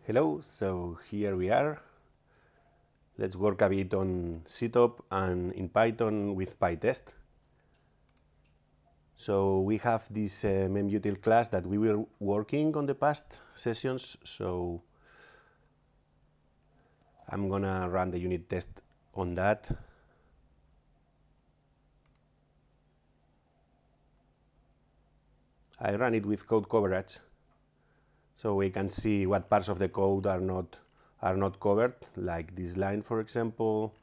Hello, so here we are. Let's work a bit on ctop and in Python with pytest. So we have this memUtil class that we were working on the past sessions, so I'm gonna run the unit test on that. I ran it with code coverage, so we can see what parts of the code are not covered, like this line, for example,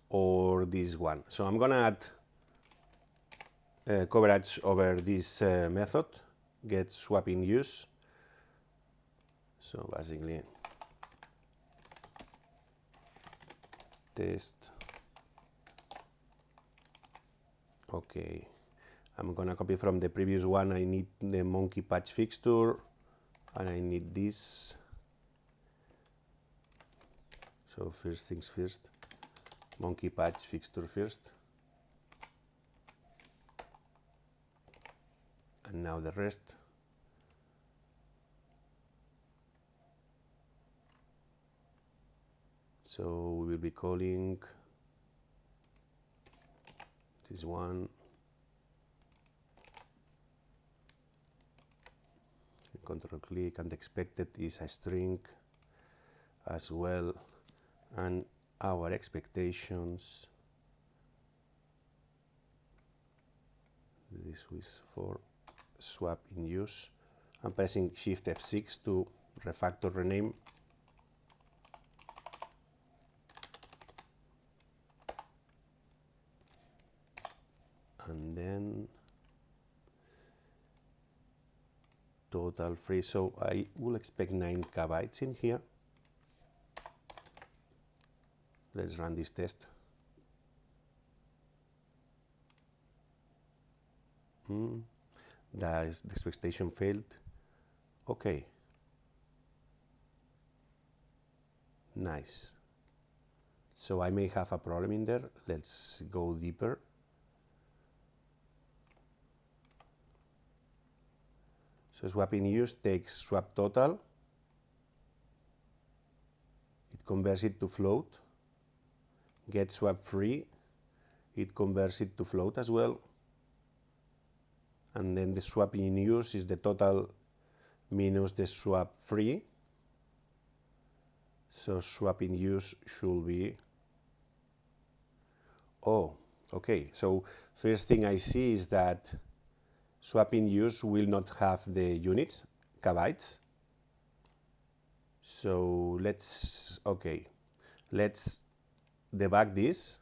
or this one. So I'm gonna add coverage over this method, get swap in use. So basically, test. Okay, I'm gonna copy from the previous one. I need the monkey patch fixture, and I need this. So first things first, monkey patch fixture first, and now the rest. So we will be calling this one. Control click, and expected is a string as well, and our expectations. This is for swap in use. I'm pressing Shift F6 to refactor rename. And then total free. So I will expect 9 KB in here. Let's run this test. The expectation failed. Okay. Nice. So I may have a problem in there. Let's go deeper. So swap in use takes swap total. It converts it to float. Get swap free. It converts it to float as well. And then the swap in use is the total minus the swap free. So swap in use should be, oh, okay. So first thing I see is that swap in use will not have the units, kbytes. So let's debug this.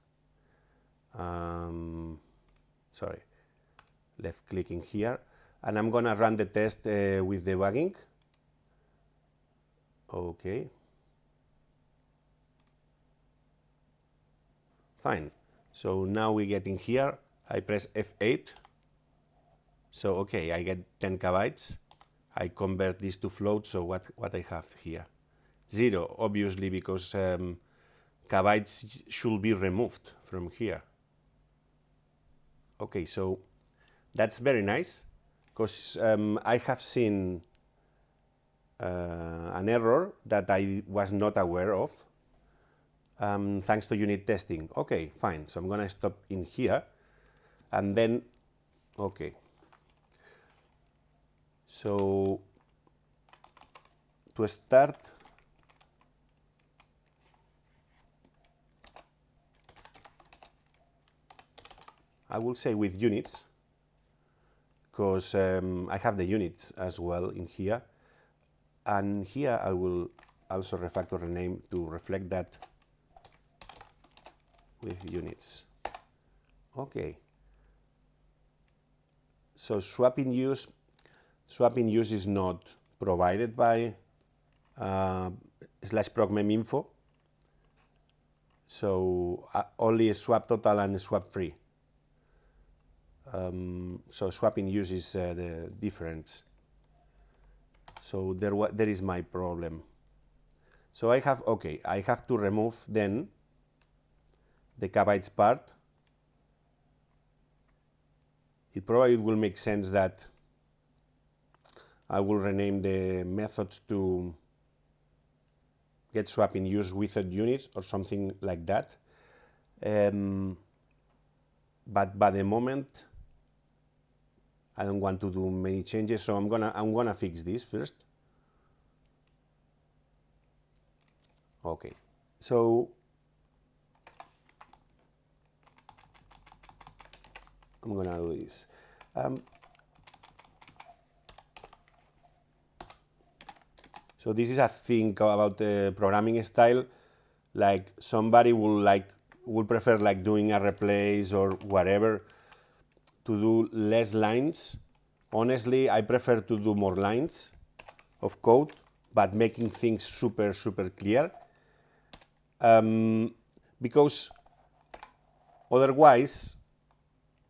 Sorry, left clicking here, and I'm gonna run the test with debugging. Okay. Fine. So now we get in here. I press F8. So okay, I get 10 kbytes. I convert this to float. So what I have here? 0, obviously, because kbytes should be removed from here. Okay, so that's very nice, because I have seen an error that I was not aware of, thanks to unit testing. Okay, fine. So I'm gonna stop in here, and then, okay. So to start, I will say with units, because I have the units as well in here. And here I will also refactor rename to reflect that with units. Okay. So swap in use is not provided by /proc meminfo. So only swap total and swap free. So swap in use is the difference. So there is my problem. So I have to remove then the kbytes part. It probably will make sense that I will rename the methods to get swap in use without units or something like that. But by the moment, I don't want to do many changes, so I'm gonna fix this first. Okay, so I'm gonna do this. So this is a thing about the programming style. Like somebody will prefer like doing a replace or whatever to do less lines. Honestly, I prefer to do more lines of code, but making things super clear. Because otherwise,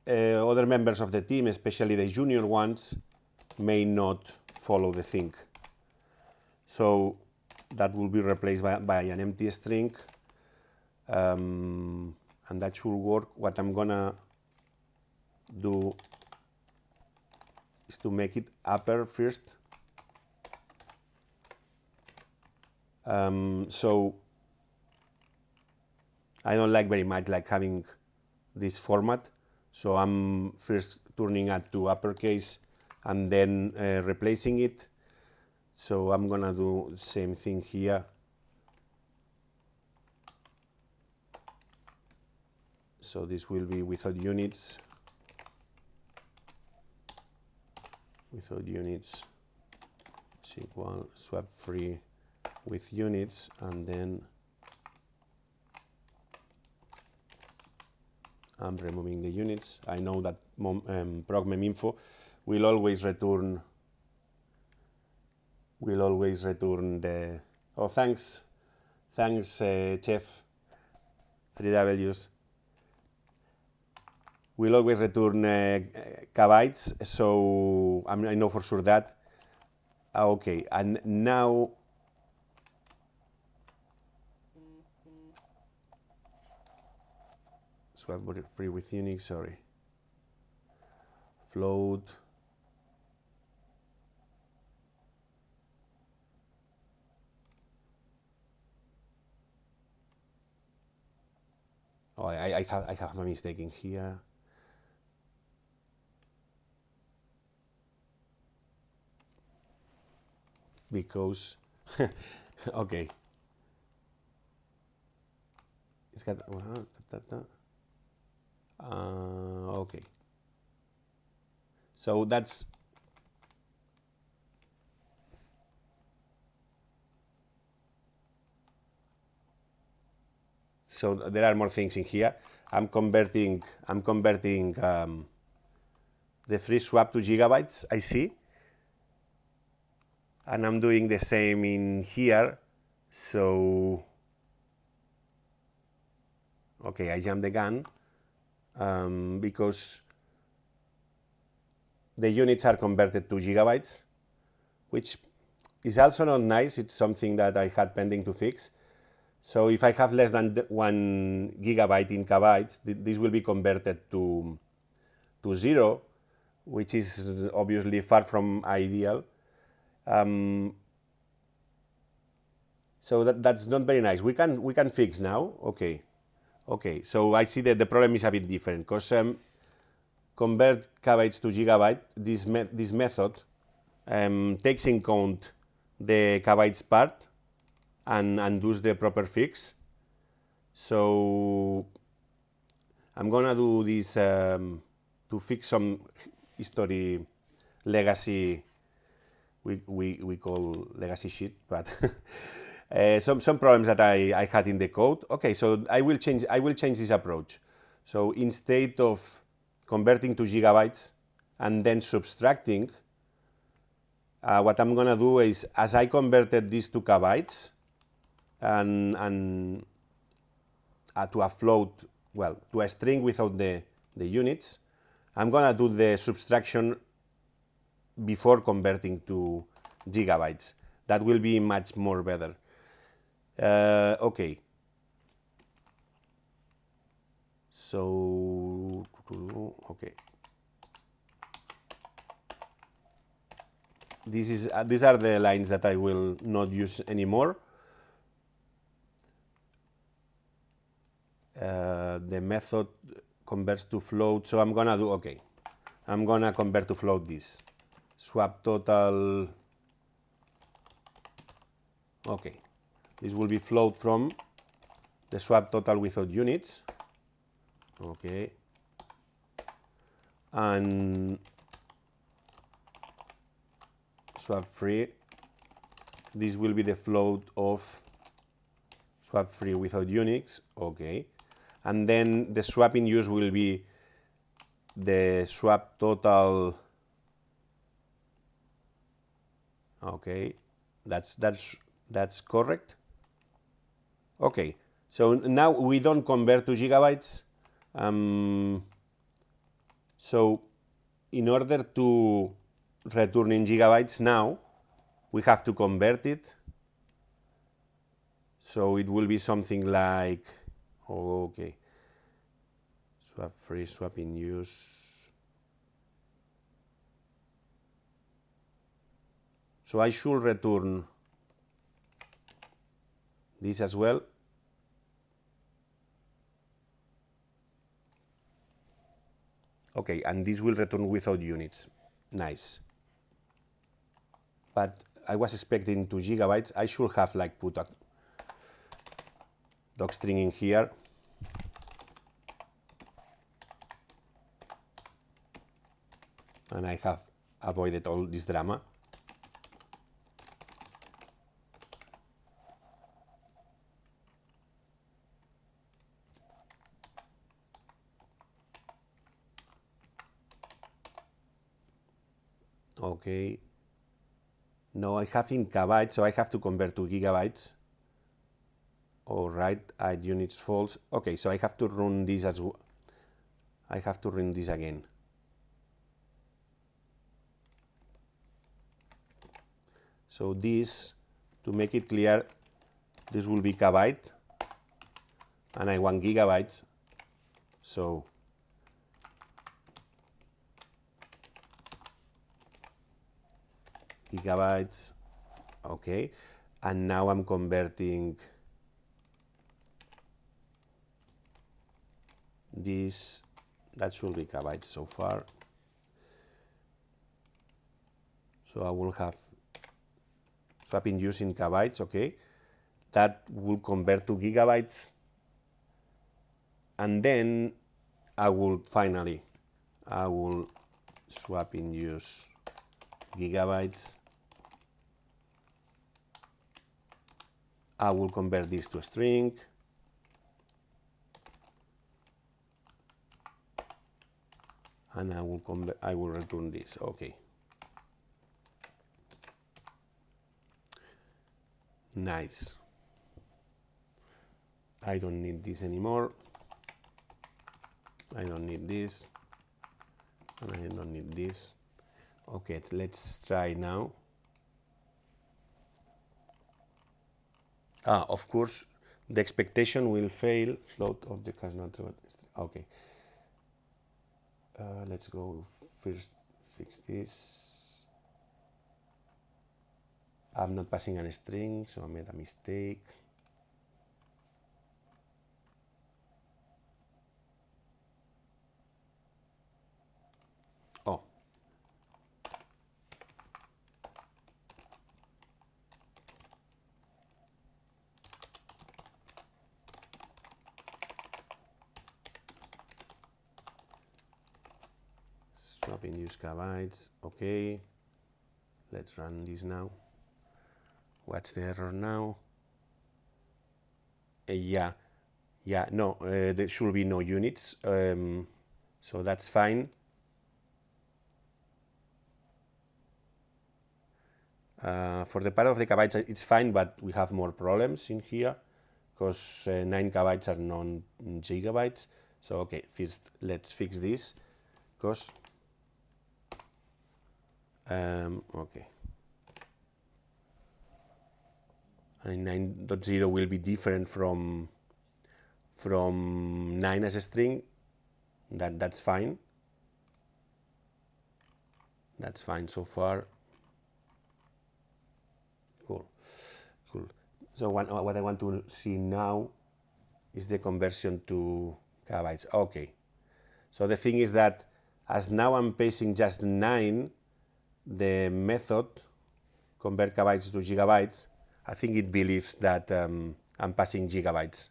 other members of the team, especially the junior ones, may not follow the thing. So that will be replaced by an empty string, and that should work. What I'm gonna do is to make it upper first. So I don't like very much like having this format. So I'm first turning it to uppercase and then replacing it. So I'm gonna do the same thing here. So this will be without units. Without units is equal swap free with units, and then I'm removing the units. I know that proc.mem.info will always return the, oh, thanks chef 3Ws, will always return kbytes, so I know for sure that. Okay, and now swap free with Unix, sorry, float. Oh, I have a mistake in here. Because, okay. It's got, okay. So that's, so there are more things in here. I'm converting the free swap to gigabytes, I see. And I'm doing the same in here. So, okay, I jumped the gun because the units are converted to gigabytes, which is also not nice. It's something that I had pending to fix. So if I have less than 1 gigabyte in kbytes, this will be converted to 0, which is obviously far from ideal. So that's not very nice. We can fix now. Okay. Okay, so I see that the problem is a bit different because convert kbytes to gigabyte, this method takes in count the kbytes part and does the proper fix. So I'm gonna do this to fix some history legacy. We call legacy shit, but some problems that I had in the code. Okay, so I will change this approach. So instead of converting to gigabytes and then subtracting, what I'm gonna do is, as I converted this to kbytes and to a float, well, to a string without the units, I'm gonna do the subtraction before converting to gigabytes. That will be much more better. Okay. So, okay. these are the lines that I will not use anymore. The method converts to float, so I'm gonna do, okay, I'm gonna convert to float this. Swap total, okay, this will be float from the swap total without units, okay, and swap free, this will be the float of swap free without units, okay, and then the swap in use will be the swap total, okay, that's correct. Okay, so now we don't convert to gigabytes. So in order to return in gigabytes now, we have to convert it. So it will be something like, okay, swap free, swap in use. So I should return this as well. Okay, and this will return without units. Nice. But I was expecting 2 gigabytes. I should have like put a docstring in here. And I have avoided all this drama. Okay. No, I have in kbytes, so I have to convert to gigabytes. All right, add units false. Okay, so I have to run this as well. I have to run this again. So this, to make it clear, this will be kbyte, and I want gigabytes. So gigabytes, okay, and now I'm converting this, that should be kbytes so far. So I will have swap in use in kbytes, okay, that will convert to gigabytes, and then I will swap in use gigabytes. I will convert this to a string. And I will return this, okay. Nice. I don't need this anymore. I don't need this. And I don't need this. Okay, let's try now. Of course, the expectation will fail. Float of the cache not. Okay. Let's go first fix this. I'm not passing a string, so I made a mistake. Oh. Swap in use kbytes, okay. Let's run this now. What's the error now? Yeah, no, there should be no units, so that's fine. For the part of the kbytes, it's fine, but we have more problems in here because 9 kbytes are non-gigabytes. So okay, first let's fix this because okay. And 9.0 will be different from 9 as a string. That's fine. That's fine so far. Cool. So what I want to see now is the conversion to kilobytes. Okay. So the thing is that as now I'm pasting just 9, the method convert kilobytes to gigabytes, I think it believes that I'm passing gigabytes.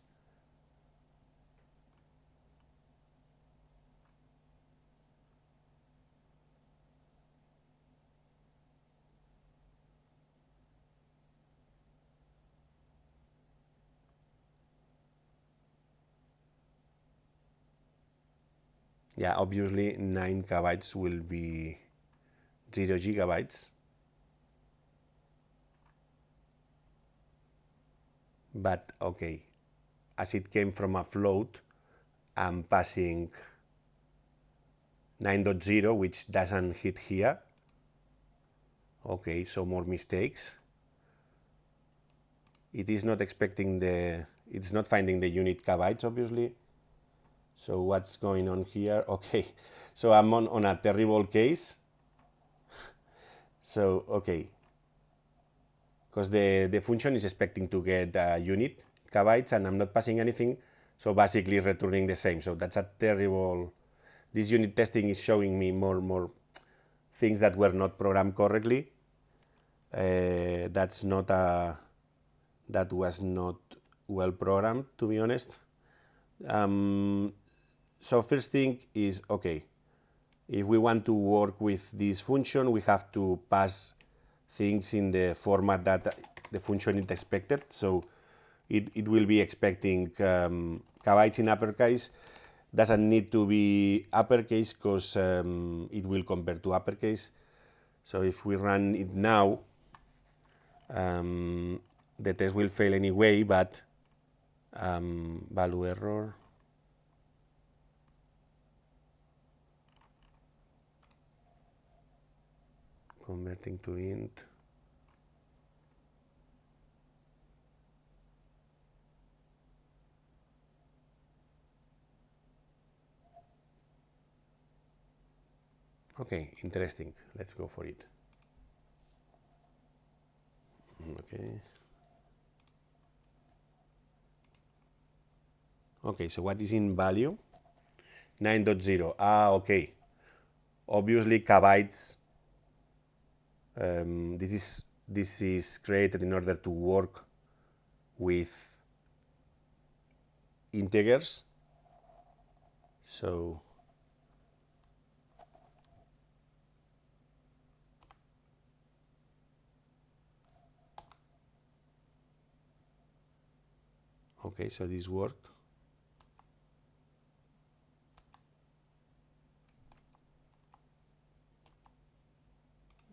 Yeah, obviously 9 kilobytes will be 0 gigabytes. But okay, as it came from a float, I'm passing 9.0, which doesn't hit here. Okay, so more mistakes. It is not expecting it's not finding the unit kilobytes, obviously. So what's going on here? Okay, so I'm on a terrible case. So, okay, because the function is expecting to get a unit kilobytes and I'm not passing anything, so basically returning the same. So that's a terrible, this unit testing is showing me more things that were not programmed correctly. That was not well programmed, to be honest. So first thing is, okay, if we want to work with this function, we have to pass things in the format that the function is expected. So it will be expecting kilobytes in uppercase. Doesn't need to be uppercase because it will convert to uppercase. So if we run it now, the test will fail anyway, but value error. Converting to int. Okay, interesting. Let's go for it. Okay. Okay, so what is in value? 9.0. Ah, okay. Obviously, kilobytes. This is created in order to work with integers. So okay, so this worked.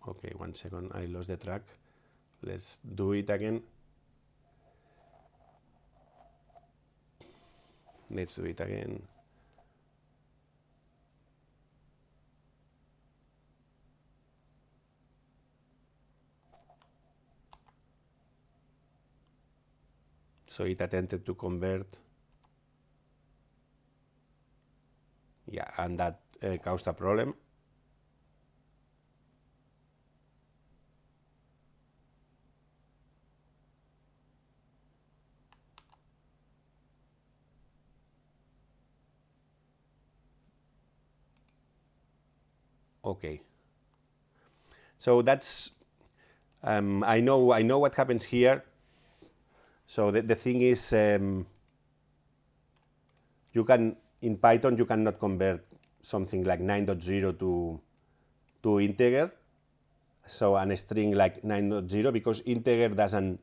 Okay, 1 second, I lost the track. Let's do it again. Let's do it again. So it attempted to convert. Yeah, and that caused a problem. Okay. So that's I know what happens here. So the thing is, you can in Python you cannot convert something like 9.0 to integer. So a string like 9.0 because integer doesn't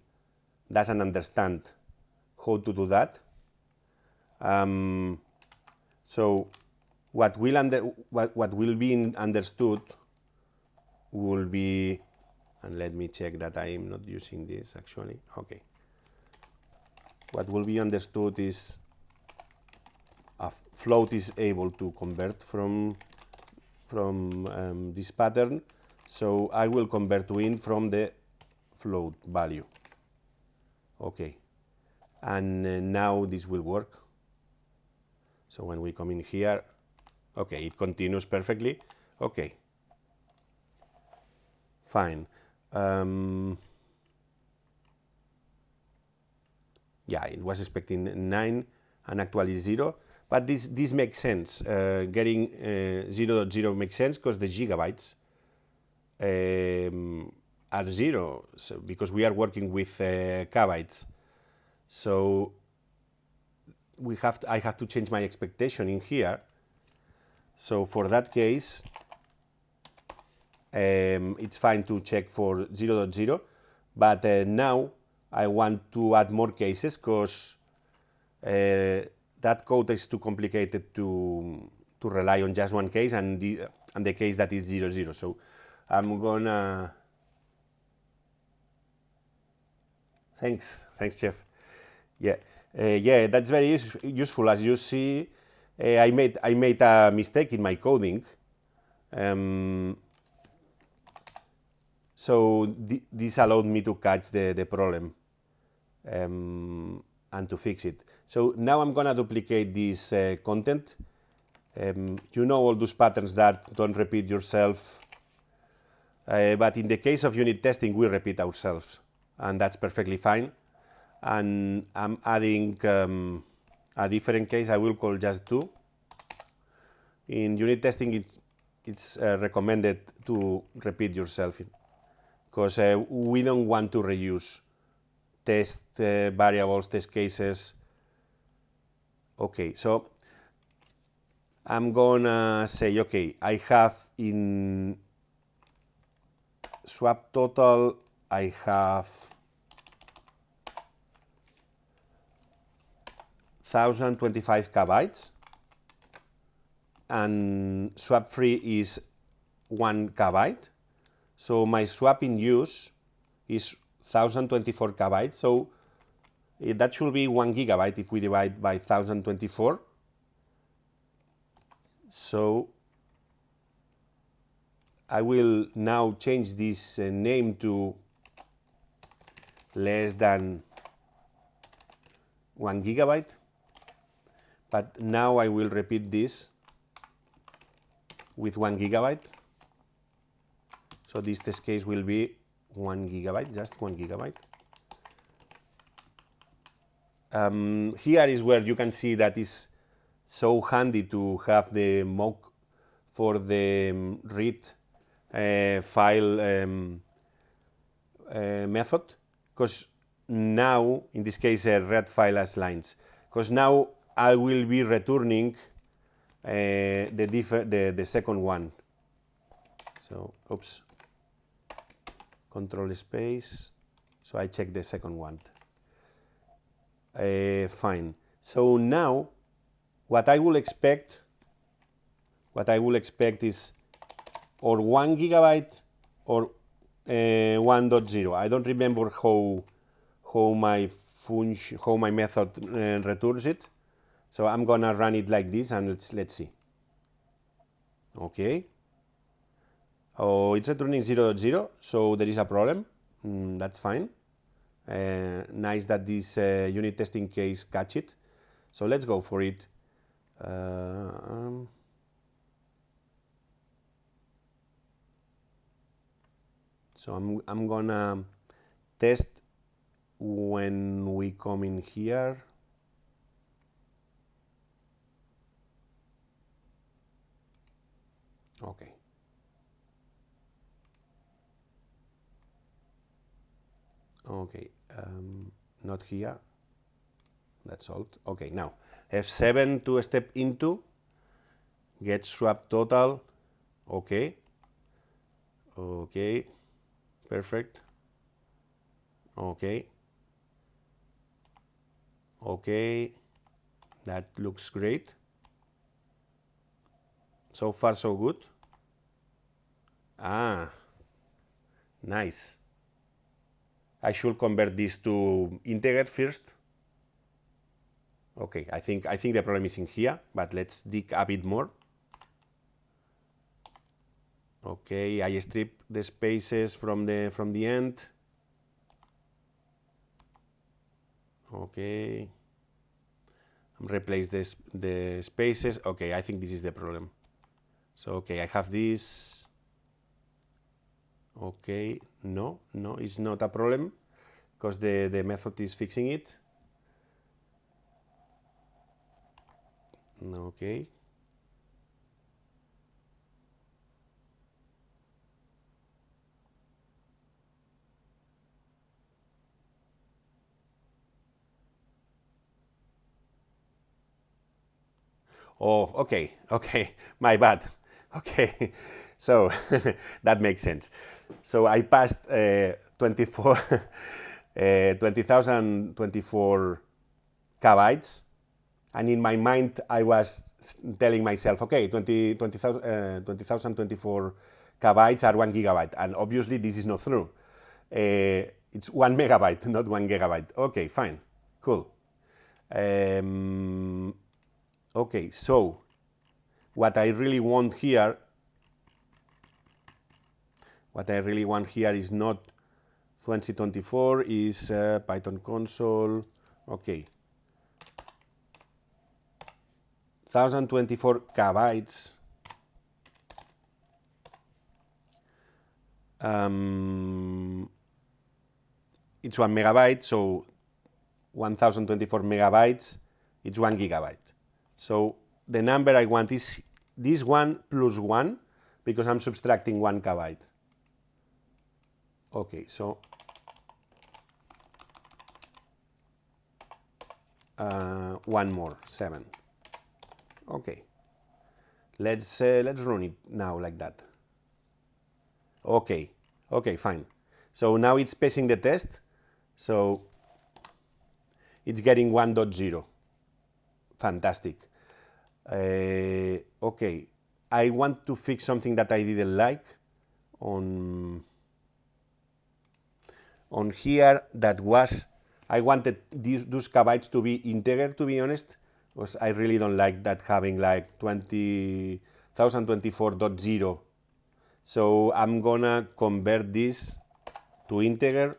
understand how to do that. So what will be understood will be, and let me check that I am not using this actually. Okay. What will be understood is a float is able to convert from this pattern. So I will convert to int from the float value. Okay. And now this will work. So when we come in here, okay, it continues perfectly. Okay. Fine. yeah, it was expecting 9 and actually 0. But this makes sense. Getting 0.0 makes sense because the gigabytes are 0, so because we are working with kbytes. So I have to change my expectation in here. So for that case, it's fine to check for 0.0, but now I want to add more cases because that code is too complicated to rely on just one case and the case that is 0.0. So I'm gonna... Thanks, Jeff. Yeah, yeah, that's very useful. As you see, I made a mistake in my coding. So this allowed me to catch the problem and to fix it. So now I'm gonna duplicate this content. You know all those patterns that don't repeat yourself, but in the case of unit testing, we repeat ourselves, and that's perfectly fine. And I'm adding a different case. I will call just 2. In unit testing, it's recommended to repeat yourself because we don't want to reuse test variables, test cases. Okay, so I'm gonna say, okay, I have in swap total, I have 1025 kbytes, and swap free is 1 kbyte. So my swap in use is 1024 kbytes. So that should be 1 gigabyte if we divide by 1024. So I will now change this name to less than 1 gigabyte. But now I will repeat this with 1 gigabyte. So this test case will be 1 gigabyte, just 1 gigabyte. Here is where you can see that is so handy to have the mock for the read file method, because now, in this case, read file as lines, because now I will be returning the second one. So, oops, control space. So I check the second one. Fine. So now, what I will expect is or 1 gigabyte or 1.0. I don't remember how my method returns it. So I'm gonna run it like this and let's see. Okay. Oh, it's returning 0.0, so there is a problem. That's fine. Nice that this unit testing case catch it. So let's go for it. So I'm gonna test when we come in here. Okay. Okay, not here. That's all. Okay, now F7 to step into, get swap total. Okay. Okay. Perfect. Okay. Okay. That looks great. So far, so good. Ah, nice. I should convert this to integer first. Okay, I think the problem is in here, but let's dig a bit more. Okay, I strip the spaces from the end. Okay, replace the spaces. Okay, I think this is the problem. So okay, I have this. Okay, no, it's not a problem because the method is fixing it. Okay. Oh, okay, okay, my bad. Okay, so that makes sense. So I passed 24, 20,024 kbytes, and in my mind I was telling myself, okay, 20,024 kbytes are 1 gigabyte, and obviously this is not true. It's 1 megabyte, not 1 gigabyte. Okay, fine, cool. Okay, so what I really want here is not 2024, is Python console. Okay, 1024 kbytes. It's 1 megabyte, so 1024 megabytes, it's 1 gigabyte. So the number I want is this one plus 1, because I'm subtracting 1 kbyte. Okay, so one more, 7. Okay, let's run it now like that. Okay, okay, fine. So now it's passing the test, so it's getting 1.0. Fantastic. Okay, I want to fix something that I didn't like on here. That was, I wanted those kbytes to be integer, to be honest, because I really don't like that having like 20,024.0. So I'm gonna convert this to integer,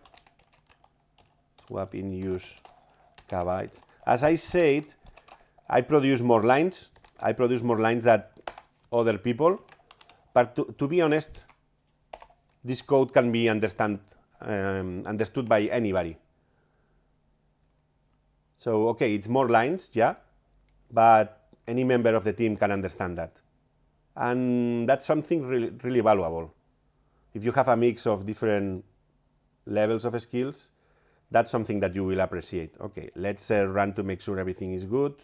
swap in use kbytes. As I said, I produce more lines. I produce more lines than other people, but to be honest, this code can be understood by anybody. So okay, it's more lines, yeah, but any member of the team can understand that, and that's something really, really valuable. If you have a mix of different levels of skills, that's something that you will appreciate. Okay, let's run to make sure everything is good.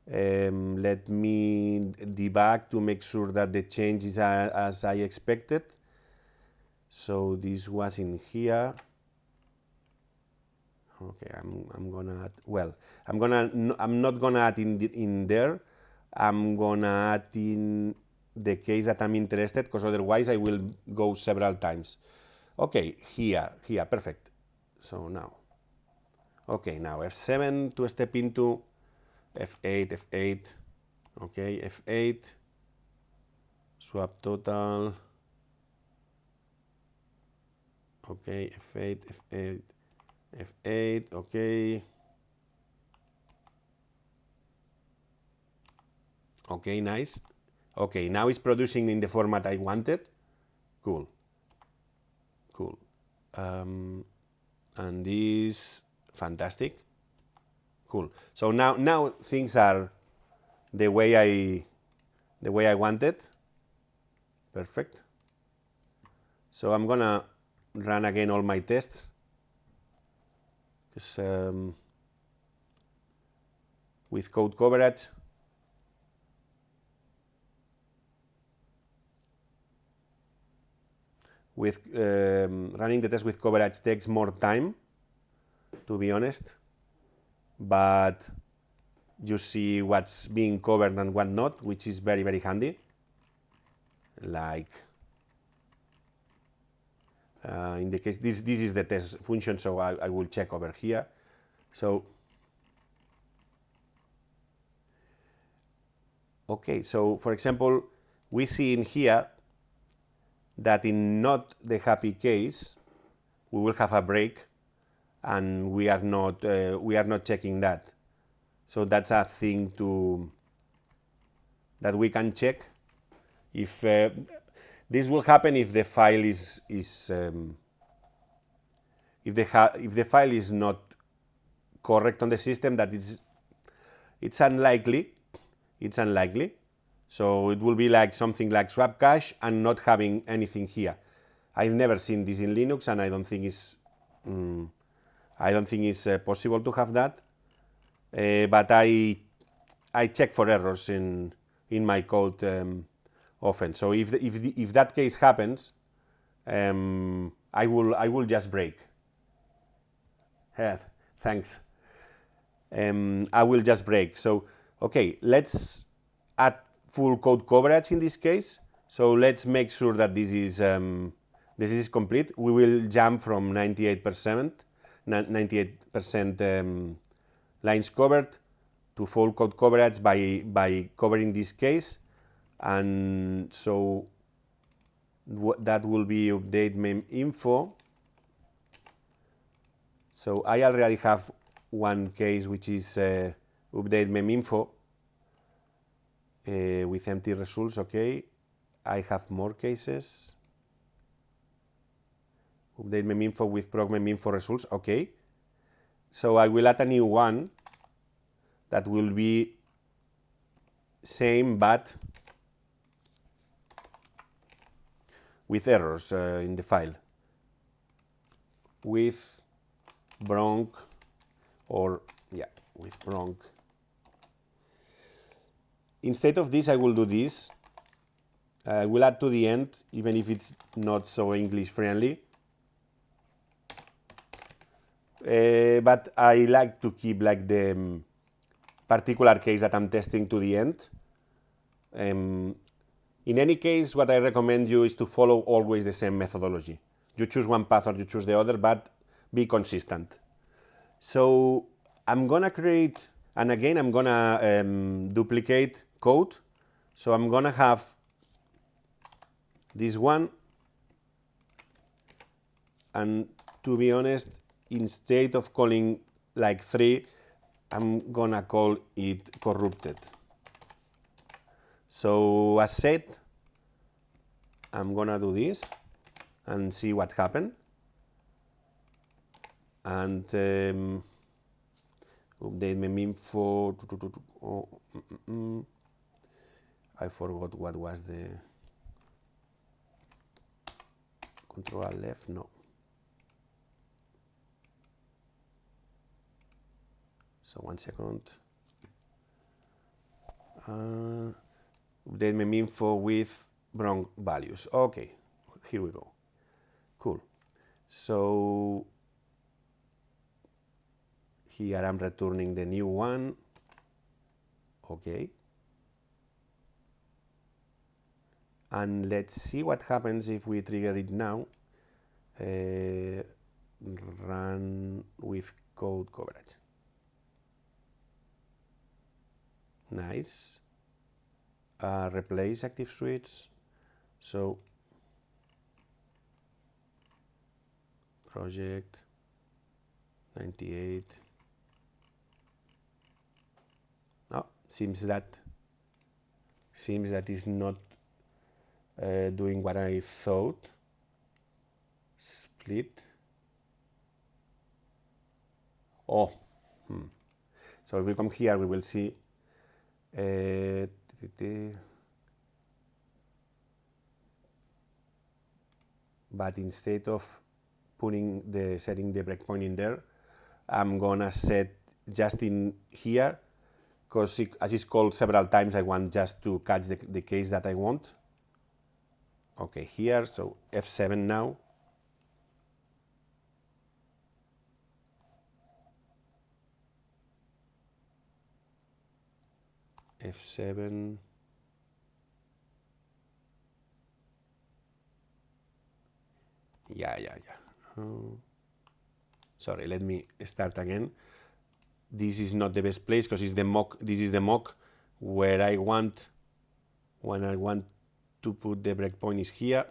Let me debug to make sure that the change is as I expected. So this was in here. Okay, I'm gonna add, well, I'm not gonna add in there. I'm gonna add in the case that I'm interested, because otherwise I will go several times. Okay, here, perfect. So now, okay, now F7 to step into F8, F8, okay, F8, swap total, okay, F8, F8, F8, okay. Okay, nice. Okay, now it's producing in the format I wanted. Cool. Cool. And this, fantastic. Cool. So now things are the way I wanted. Perfect. So I'm gonna run again all my tests, because with code coverage, with running the test with coverage takes more time, to be honest, but you see what's being covered and what not, which is very, very handy. Like in the case, this is the test function, so I will check over here. So okay, so for example, we see in here that in not the happy case, we will have a break, and we are not checking that. So that's a thing that we can check. If this will happen if the file is if the file is not correct on the system, that it's unlikely, it's unlikely. So it will be like something like swap cache and not having anything here. I've never seen this in Linux, and I don't think it's possible to have that. But I check for errors in my code often. So if that case happens, I will just break. Yeah, thanks. I will just break. So okay, let's add full code coverage in this case. So let's make sure that this is complete. We will jump from 98% lines covered to full code coverage by covering this case. And so that will be update mem info. So I already have one case, which is update mem info with empty results. Okay, I have more cases. Update mem info with proc mem info results. Okay, so I will add a new one that will be same but with errors in the file, with bronc, or yeah, with bronc. Instead of this, I will do this. I will add to the end, even if it's not so English friendly. But I like to keep like the particular case that I'm testing to the end. In any case, what I recommend you is to follow always the same methodology. You choose one path or you choose the other, but be consistent. So I'm gonna create, and again, I'm gonna duplicate code. So I'm gonna have this one, and to be honest, instead of calling like 3, I'm gonna call it corrupted. So as said, I'm gonna do this and see what happened. And update mem info. I forgot what was the control left. No. So 1 second. Update mem info with wrong values. Okay, here we go. Cool. So here I'm returning the new one. Okay. And let's see what happens if we trigger it now. Run with code coverage. Nice. Replace active switch. So project 98. No, seems that is not doing what I thought. Split. Oh. So if we come here, we will see. But instead of setting the breakpoint in there, I'm gonna set just in here, because as it's called several times, I want just to catch the case that I want. Okay, here, so F7 now. F7. Yeah. Sorry, let me start again. This is not the best place because it's the mock. This is the mock where I want, when I want to put the breakpoint is here.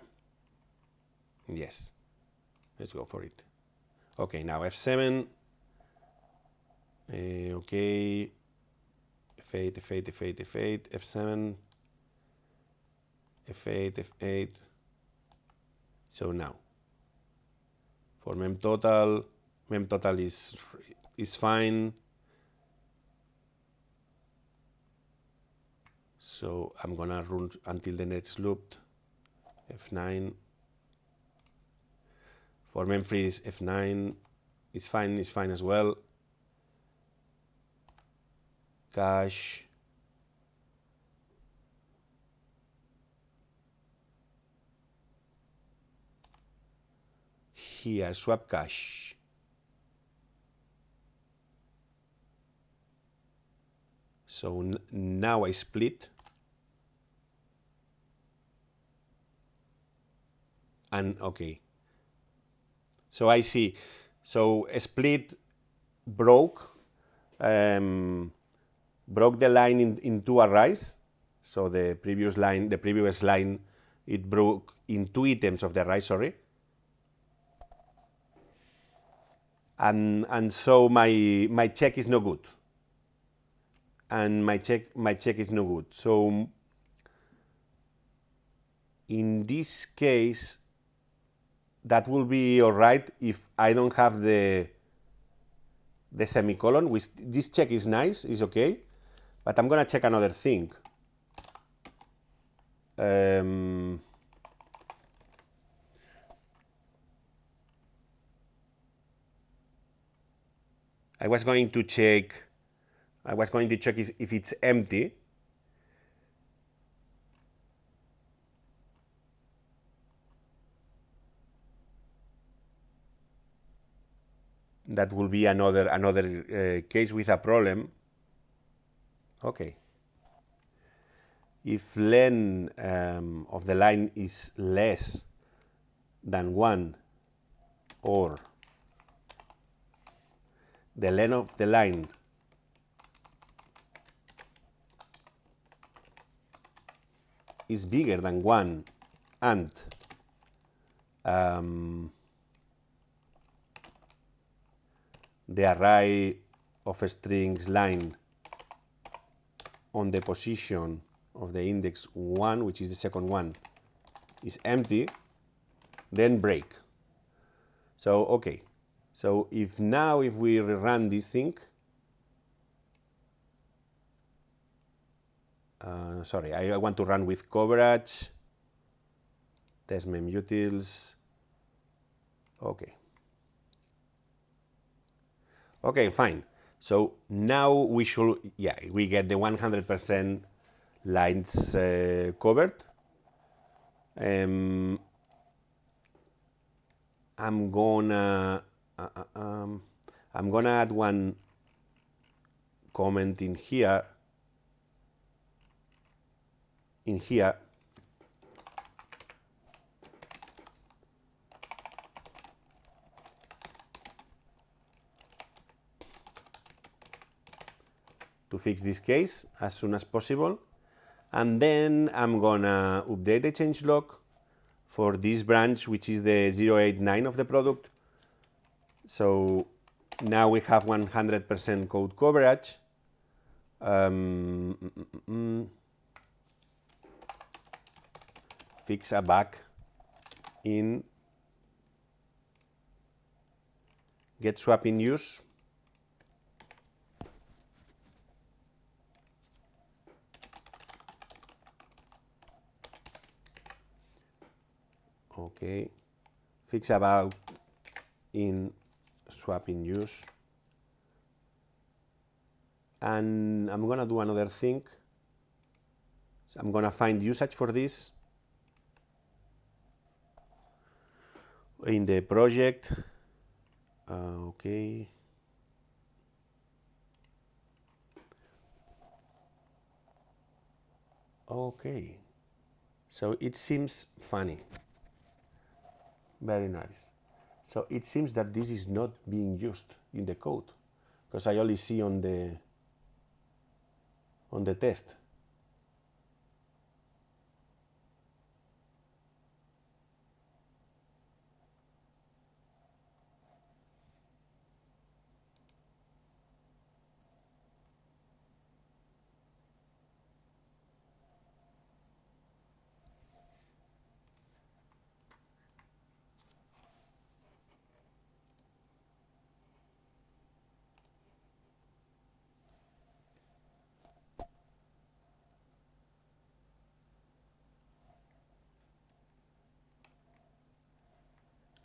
Yes, let's go for it. Okay, now F7. Okay, F8, F8, F8, F8, F7, F8, F8. So now, for mem total is fine. So I'm gonna run until the next loop. F9. For memfreeze, F9. It's fine as well. Cache. Here, swap cache. So now I split. And okay. So I see. So a split broke the line in two arrays. So the previous line, it broke in two items of the array, sorry. And so my check is no good. And my check is no good. So in this case, that will be all right if I don't have the semicolon. Which this check is nice, is okay, but I'm gonna check another thing. I was going to check if it's empty. That will be another case with a problem. Okay. If len of the line is less than 1, or the length of the line is bigger than 1, and the array of strings line on the position of the index 1, which is the second one, is empty, then break. So okay. So if we rerun this thing, sorry, I want to run with coverage, test memutils. Okay. Okay, fine. So now we get the 100% lines covered. I'm gonna add one comment in here. To fix this case as soon as possible. And then I'm gonna update the changelog for this branch, which is the 089 of the product. So now we have 100% code coverage. Fix a bug in get swap in use. Okay, fix a bug in swap in use. And I'm gonna do another thing. So I'm gonna find usage for this in the project. Okay. Okay. So it seems funny. Very nice. So it seems that this is not being used in the code, because I only see on the test.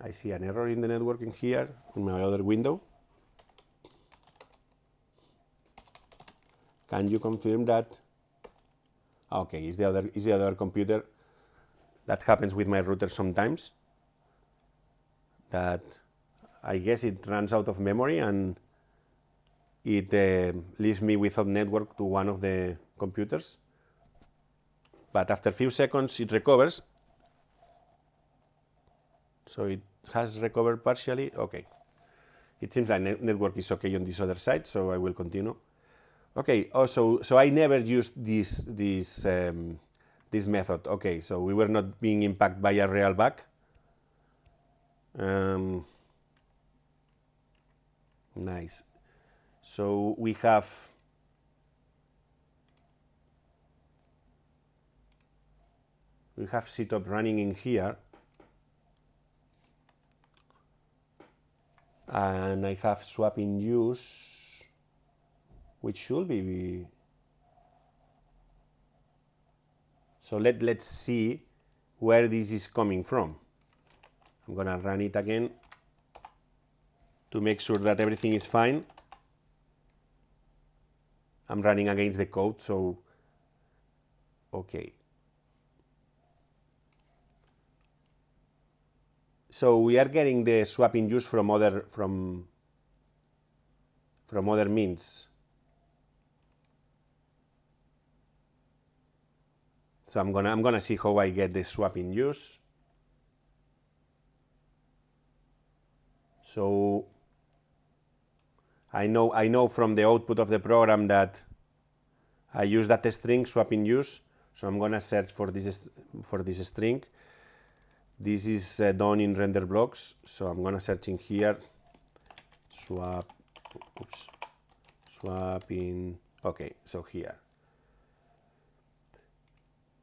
I see an error in the networking here in my other window. Can you confirm that? Okay, it's the other computer. That happens with my router sometimes. That I guess it runs out of memory and it leaves me without network to one of the computers. But after a few seconds it recovers. So it has recovered partially. Okay. It seems like network is okay on this other side, so I will continue. Okay. Also, so I never used this method. Okay, so we were not being impacted by a real bug. Nice. So we have ctop running in here, and I have swap in use, which should be. So let's see where this is coming from. I'm gonna run it again to make sure that everything is fine. I'm running against the code, so okay. So we are getting the swap in use from other means. So I'm gonna see how I get the swap in use. So I know from the output of the program that I use that string swap in use. So I'm gonna search for this string. This is done in render blocks. So I'm gonna search in here swap in. Okay, so here.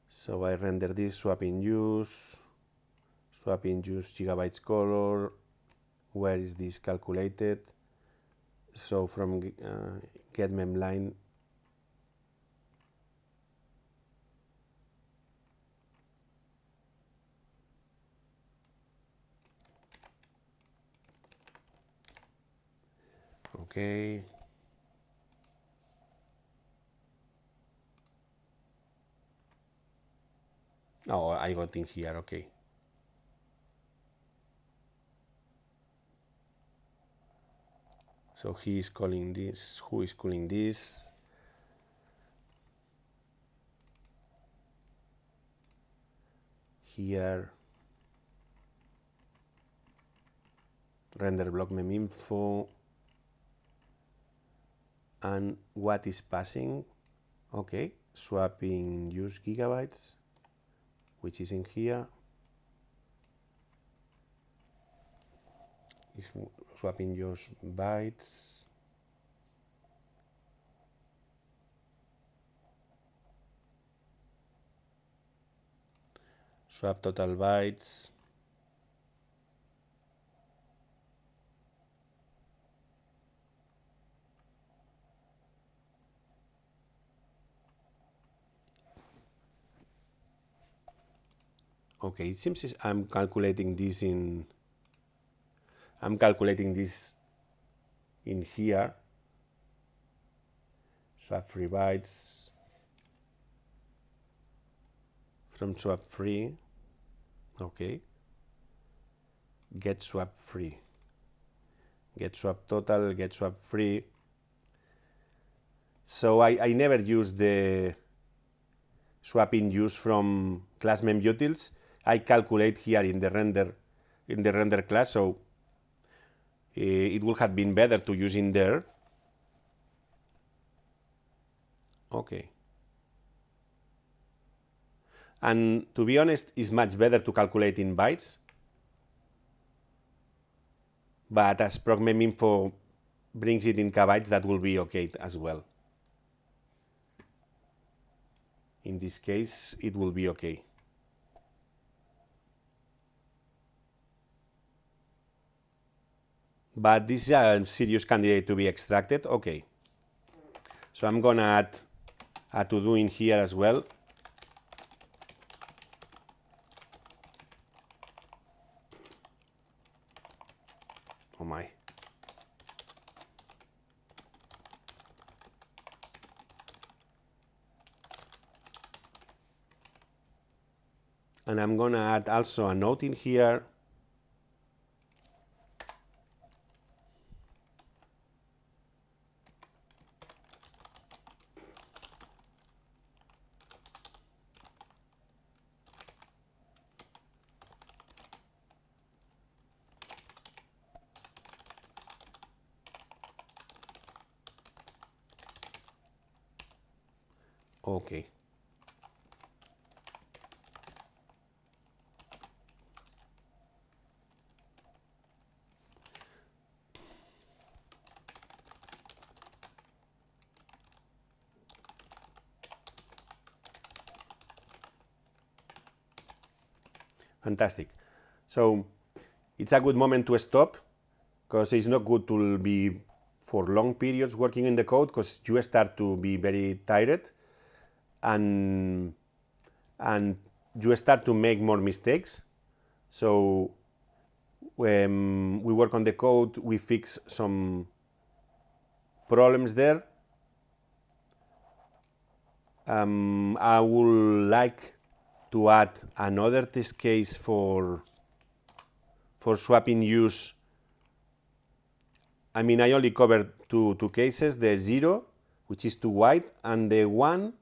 So I render this swap in use gigabytes color. Where is this calculated? So from get memline. Okay. Oh, I got in here. Okay. So he is calling this. Who is calling this? Here. Render block mem info. And what is passing? Okay. Swapping use gigabytes, which is in here. Is swapping use bytes. Swap total bytes. Okay, it seems I'm calculating this in here. Swap free bytes from swap free. Okay. Get swap free. Get swap total, get swap free. So I never use the swap in use from class memutils. I calculate here in the render class, so it would have been better to use in there. Okay. And to be honest, it's much better to calculate in bytes. But as procmeminfo brings it in kbytes, that will be okay as well. In this case, it will be okay. But this is a serious candidate to be extracted. Okay. So I'm gonna add a to-do in here as well. my. And I'm gonna add also a note in here. Okay. Fantastic. So it's a good moment to stop, because it's not good to be for long periods working in the code, because you start to be very tired and you start to make more mistakes. So when we work on the code, we fix some problems there. I would like to add another test case for swapping use. I mean, I only covered two cases, the 0, which is too wide, and the 1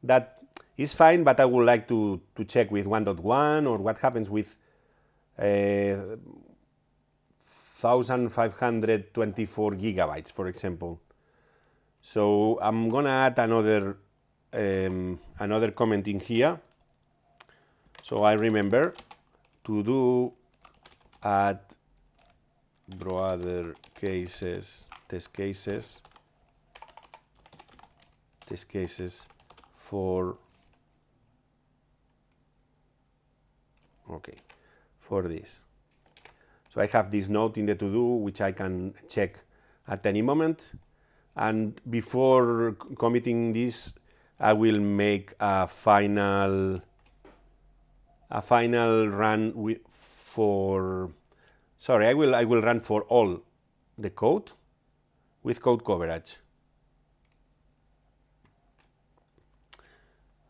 that is fine, but I would like to check with 1.1 or what happens with 1524 gigabytes, for example. So I'm gonna add another comment in here. So I remember to do add brother cases, test cases for this. So I have this note in the to-do which I can check at any moment, and before committing this, I will make a final run I will run for all the code with code coverage.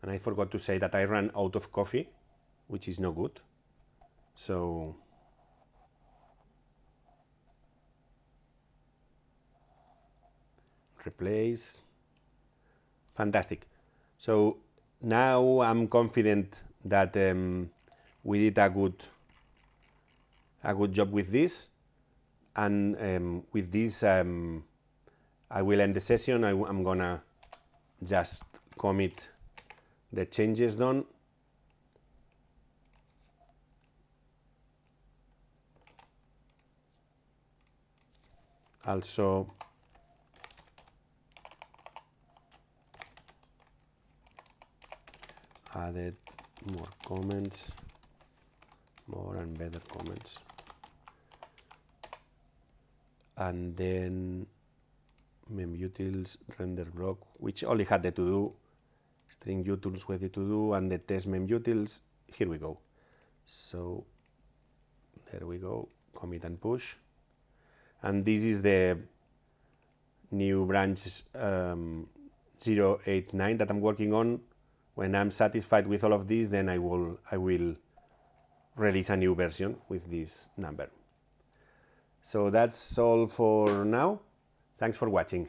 And I forgot to say that I ran out of coffee, which is no good. So replace. Fantastic. So now I'm confident that we did a good job with this, and with this I will end the session. I'm gonna just commit the changes done. Also added more comments, more and better comments, and then memutils render block, which only had the to do, string utils with the to do, and the test memutils. Here we go. So there we go, commit and push. And this is the new branch 089 that I'm working on. When I'm satisfied with all of this, then I will release a new version with this number. So that's all for now. Thanks for watching.